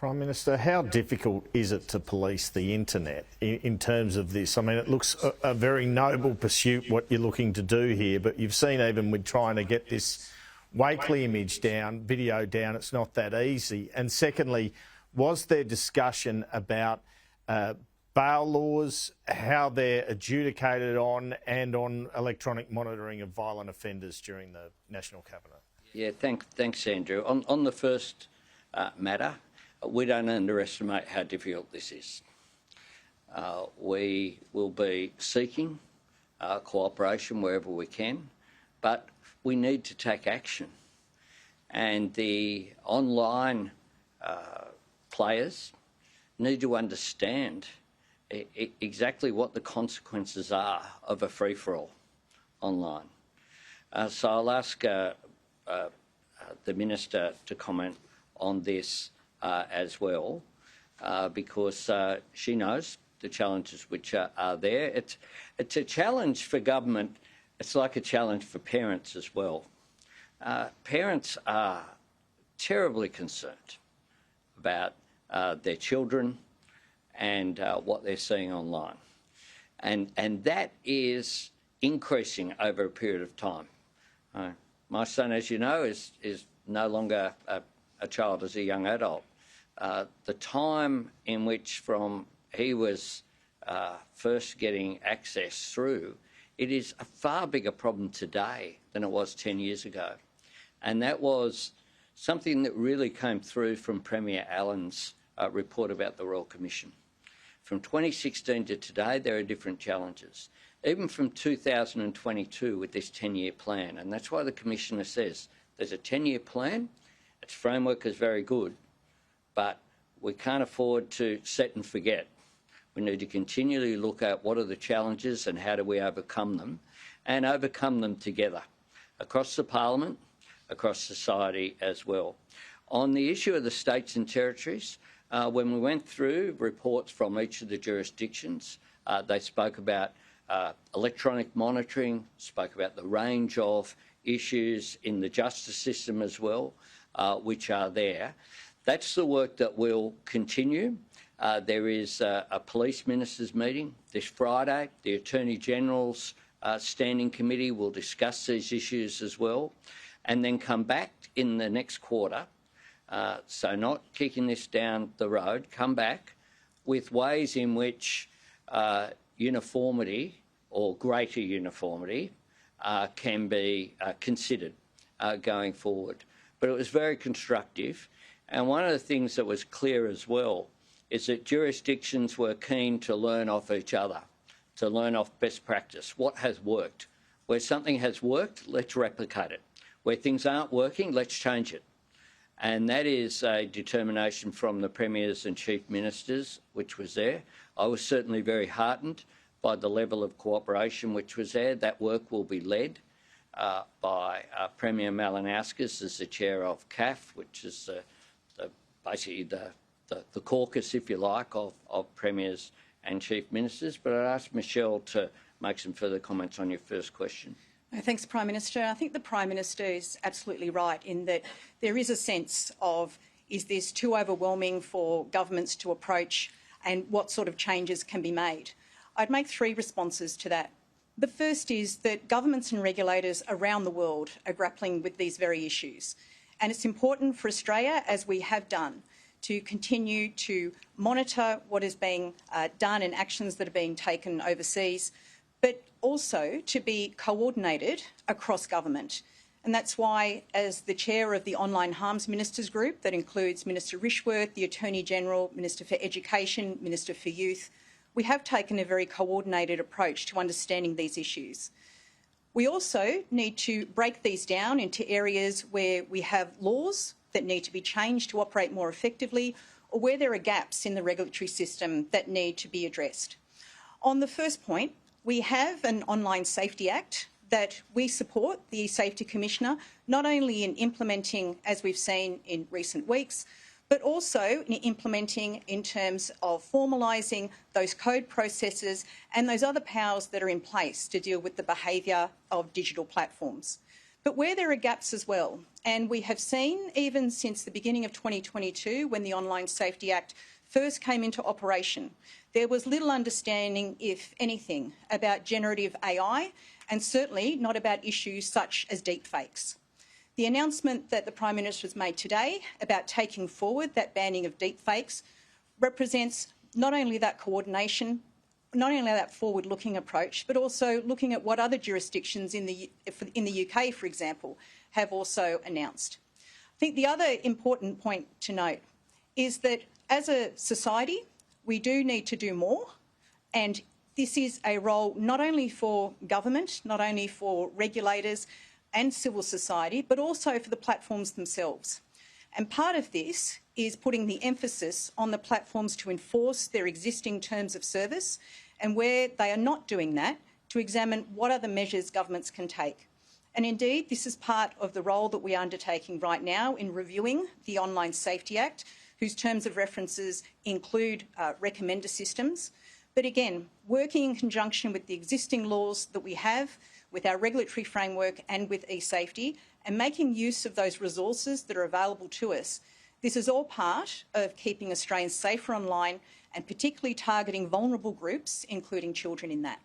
Prime Minister, how difficult is it to police the internet in terms of this? I mean, it looks a very noble pursuit, what you're looking to do here, but you've seen even with trying to get this Wakely image down, video down, it's not that easy. And secondly, was there discussion about bail laws, how they're adjudicated on, and on electronic monitoring of violent offenders during the National Cabinet? Yeah, thanks, Andrew. On the first matter, we don't underestimate how difficult this is. We will be seeking cooperation wherever we can, but we need to take action. And the online players need to understand exactly what the consequences are of a free-for-all online. So I'll ask the Minister to comment on this as well, because she knows the challenges which are there. It's a challenge for government. It's like a challenge for parents as well. Parents are terribly concerned about their children and what they're seeing online. And that is increasing over a period of time. My son, as you know, is no longer a child, as a young adult. The time in which from he was first getting access through, it is a far bigger problem today than it was 10 years ago. And that was something that really came through from Premier Allen's report about the Royal Commission. From 2016 to today, there are different challenges. Even from 2022 with this 10-year plan, and that's why the Commissioner says there's a 10-year plan, its framework is very good, but we can't afford to set and forget. We need to continually look at what are the challenges and how do we overcome them, and overcome them together, across the Parliament, across society as well. On the issue of the states and territories, when we went through reports from each of the jurisdictions, they spoke about electronic monitoring, spoke about the range of issues in the justice system as well, which are there. That's the work that will continue. There is a police ministers meeting this Friday. The Attorney General's Standing Committee will discuss these issues as well, and then come back in the next quarter, so not kicking this down the road, come back with ways in which uniformity or greater uniformity can be considered going forward. But it was very constructive. And one of the things that was clear as well is that jurisdictions were keen to learn off each other, to learn off best practice. What has worked? Where something has worked, let's replicate it. Where things aren't working, let's change it. And that is a determination from the Premiers and Chief Ministers, which was there. I was certainly very heartened by the level of cooperation which was there. That work will be led by Premier Malinauskas as the chair of CAF, which is basically the caucus, if you like, of Premiers and Chief Ministers. But I'd ask Michelle to make some further comments on your first question. Thanks, Prime Minister. I think the Prime Minister is absolutely right in that there is a sense of, is this too overwhelming for governments to approach, and what sort of changes can be made? I'd make three responses to that. The first is that governments and regulators around the world are grappling with these very issues. And it's important for Australia, as we have done, to continue to monitor what is being done and actions that are being taken overseas, but also to be coordinated across government. And that's why, as the chair of the Online Harms Ministers Group, that includes Minister Rishworth, the Attorney General, Minister for Education, Minister for Youth, we have taken a very coordinated approach to understanding these issues. We also need to break these down into areas where we have laws that need to be changed to operate more effectively, or where there are gaps in the regulatory system that need to be addressed. On the first point, we have an Online Safety Act that we support the Safety Commissioner, not only in implementing, as we've seen in recent weeks, but also in implementing in terms of formalising those code processes and those other powers that are in place to deal with the behaviour of digital platforms. but where there are gaps as well. And we have seen, even since the beginning of 2022, when the Online Safety Act first came into operation, there was little understanding, if anything, about generative AI, and certainly not about issues such as deepfakes. The announcement that the Prime Minister has made today about taking forward that banning of deepfakes represents not only that coordination, not only that forward-looking approach, but also looking at what other jurisdictions in the UK, for example, have also announced. I think the other important point to note is that as a society, we do need to do more, and this is a role not only for government, not only for regulators and civil society, but also for the platforms themselves. And part of this is putting the emphasis on the platforms to enforce their existing terms of service, and where they are not doing that, to examine what other measures governments can take. And indeed, this is part of the role that we are undertaking right now in reviewing the Online Safety Act, whose terms of references include recommender systems. But again, working in conjunction with the existing laws that we have, with our regulatory framework and with eSafety, and making use of those resources that are available to us. This is all part of keeping Australians safer online, and particularly targeting vulnerable groups, including children in that.